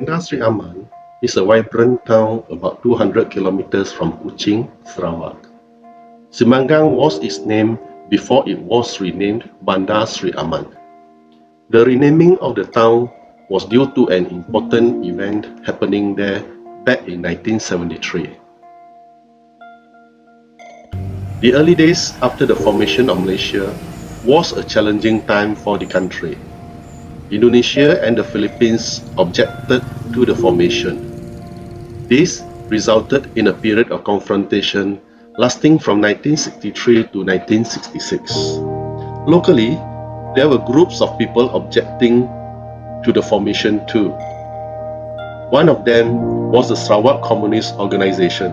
Bandar Sri Aman is a vibrant town about 200 kilometers from Kuching, Sarawak. Semanggang was its name before it was renamed Bandar Sri Aman. The renaming of the town was due to an important event happening there back in 1973. The early days after the formation of Malaysia was a challenging time for the country. Indonesia and the Philippines objected to the formation. This resulted in a period of confrontation lasting from 1963 to 1966. Locally, there were groups of people objecting to the formation too. One of them was the Sarawak Communist Organization.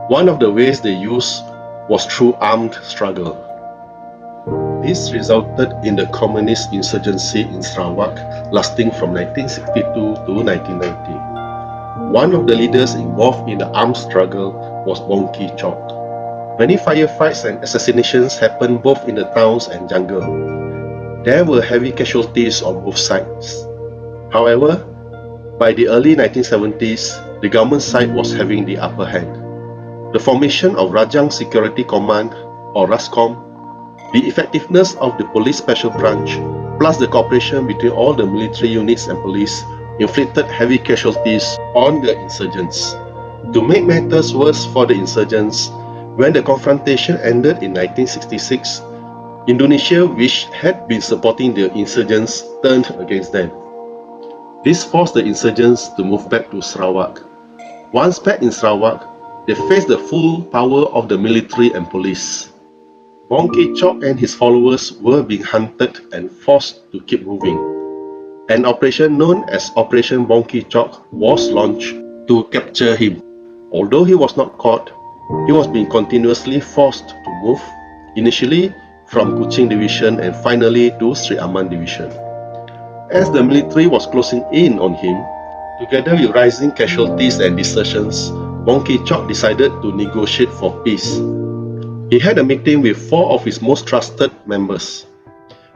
One of the ways they used was through armed struggle. This resulted in the communist insurgency in Sarawak lasting from 1962 to 1990. One of the leaders involved in the armed struggle was Bongki Chok. Many firefights and assassinations happened both in the towns and jungle. There were heavy casualties on both sides. However, by the early 1970s, the government side was having the upper hand. The formation of Rajang Security Command, or RASCOM, the effectiveness of the police special branch, plus the cooperation between all the military units and police, inflicted heavy casualties on the insurgents. To make matters worse for the insurgents, when the confrontation ended in 1966, Indonesia, which had been supporting the insurgents, turned against them. This forced the insurgents to move back to Sarawak. Once back in Sarawak, they faced the full power of the military and police. Bongki Chok and his followers were being hunted and forced to keep moving. An operation known as Operation Bongki Chok was launched to capture him. Although he was not caught, he was being continuously forced to move, initially from Kuching Division and finally to Sri Aman Division. As the military was closing in on him, together with rising casualties and desertions, Bongki Chok decided to negotiate for peace. He had a meeting with 4 of his most trusted members,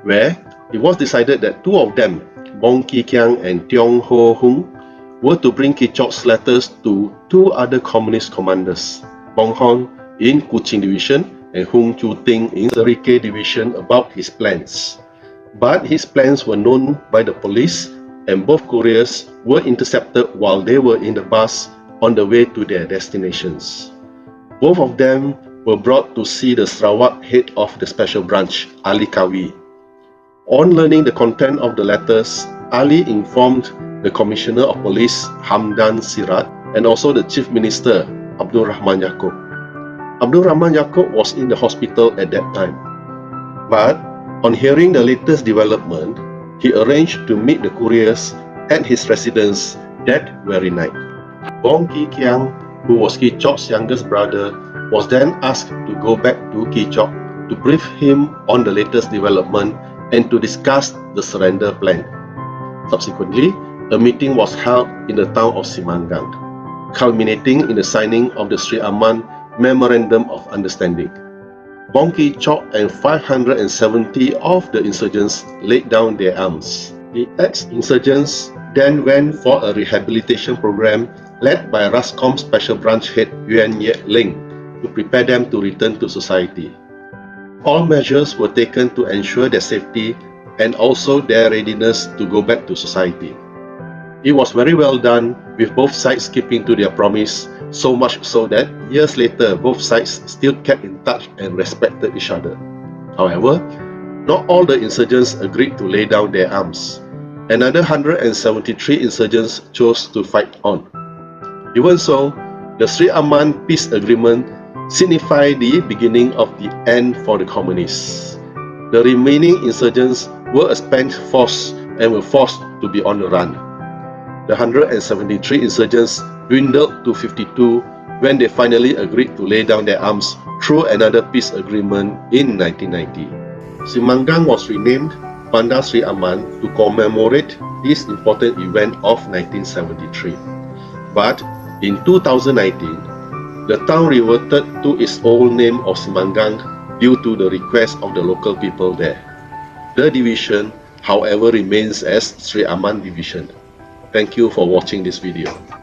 where it was decided that 2 of them, Bong Ki Kiang and Tiong Ho Hung, were to bring Ki Chok's letters to 2 other communist commanders, Bong Hon in Kuching Division and Hung Chu Ting in Serike Division, about his plans. But his plans were known by the police, and both couriers were intercepted while they were in the bus on the way to their destinations. Both of them were brought to see the Sarawak head of the special branch, Ali Kawi. On learning the content of the letters, Ali informed the Commissioner of Police, Hamdan Sirat, and also the Chief Minister, Abdul Rahman Yaakob. Abdul Rahman Yaakob was in the hospital at that time. But on hearing the latest development, he arranged to meet the couriers at his residence that very night. Bong Ki Kiang, who was Ki Chok's youngest brother, was then asked to go back to Ki Chok to brief him on the latest development and to discuss the surrender plan. Subsequently, a meeting was held in the town of Semanggang, culminating in the signing of the Sri Aman Memorandum of Understanding. Bong Ki Chok and 570 of the insurgents laid down their arms. The ex-insurgents then went for a rehabilitation program led by RASCOM Special Branch Head Yuan Yek Ling to prepare them to return to society. All measures were taken to ensure their safety and also their readiness to go back to society. It was very well done, with both sides keeping to their promise, so much so that years later both sides still kept in touch and respected each other. However, not all the insurgents agreed to lay down their arms. Another 173 insurgents chose to fight on. Even so, the Sri Aman Peace Agreement signified the beginning of the end for the communists. The remaining insurgents were a spent force and were forced to be on the run. The 173 insurgents dwindled to 52 when they finally agreed to lay down their arms through another peace agreement in 1990. Semanggang was renamed Bandar Sri Aman to commemorate this important event of 1973. But in 2019, the town reverted to its old name of Semanggang due to the request of the local people there. The division, however, remains as Sri Aman Division. Thank you for watching this video.